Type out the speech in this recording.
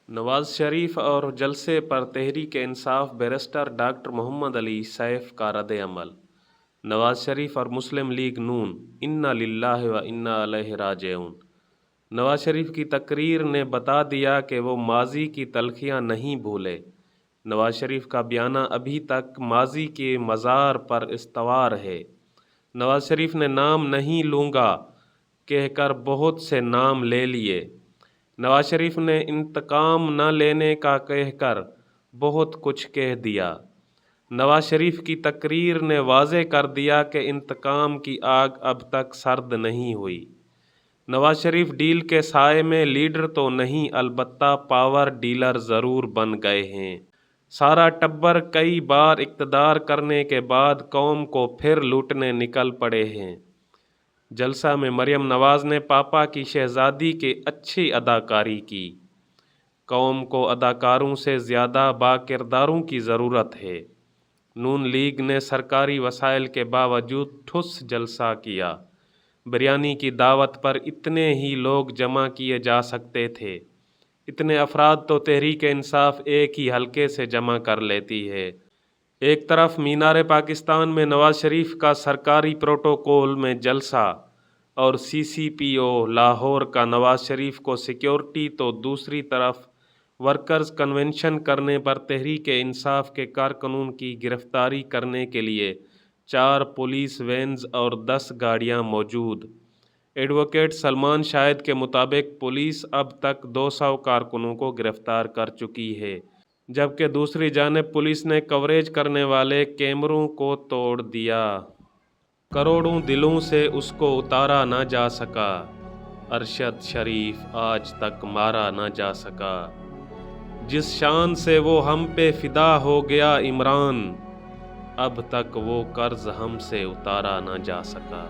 نواز شریف اور جلسے پر Tehreek Insaf barrister doctor محمد علی safe کا رد عمل۔ نواز شریف اور مسلم لیگ نون انا للہ و انا الیہ راجعون۔ نواز شریف کی تقریر نے بتا دیا کہ وہ ماضی کی تلخیاں نہیں بھولے۔ نواز شریف کا بیانہ ابھی تک ماضی کے مزار پر استوار ہے۔ نواز شریف نے نام نہیں لوں گا کہہ کر بہت سے نام لے لیے۔ نواز شریف نے انتقام نہ لینے کا کہہ کر بہت کچھ کہہ دیا۔ نواز شریف کی تقریر نے واضح کر دیا کہ انتقام کی آگ اب تک سرد نہیں ہوئی۔ نواز شریف ڈیل کے سائے میں لیڈر تو نہیں، البتہ پاور ڈیلر ضرور بن گئے ہیں۔ سارا ٹبر کئی بار اقتدار کرنے کے بعد قوم کو پھر لوٹنے نکل پڑے ہیں۔ جلسہ میں مریم نواز نے پاپا کی شہزادی کے اچھی اداکاری کی۔ قوم کو اداکاروں سے زیادہ باکرداروں کی ضرورت ہے۔ نون لیگ نے سرکاری وسائل کے باوجود ٹھوس جلسہ کیا۔ بریانی کی دعوت پر اتنے ہی لوگ جمع کیے جا سکتے تھے۔ اتنے افراد تو تحریک انصاف ایک ہی حلقے سے جمع کر لیتی ہے۔ ایک طرف مینار پاکستان میں نواز شریف کا سرکاری پروٹوکول میں جلسہ اور سی سی پی او لاہور کا نواز شریف کو سیکیورٹی، تو دوسری طرف ورکرز کنونشن کرنے پر تحریک انصاف کے کارکنوں کی گرفتاری کرنے کے لیے 4 پولیس وینز اور 10 گاڑیاں موجود۔ ایڈوکیٹ سلمان شاہد کے مطابق پولیس اب تک 200 کارکنوں کو گرفتار کر چکی ہے، جبکہ دوسری جانب پولیس نے کوریج کرنے والے کیمروں کو توڑ دیا۔ کروڑوں دلوں سے اس کو اتارا نہ جا سکا، ارشد شریف آج تک مارا نہ جا سکا۔ جس شان سے وہ ہم پہ فدا ہو گیا عمران، اب تک وہ قرض ہم سے اتارا نہ جا سکا۔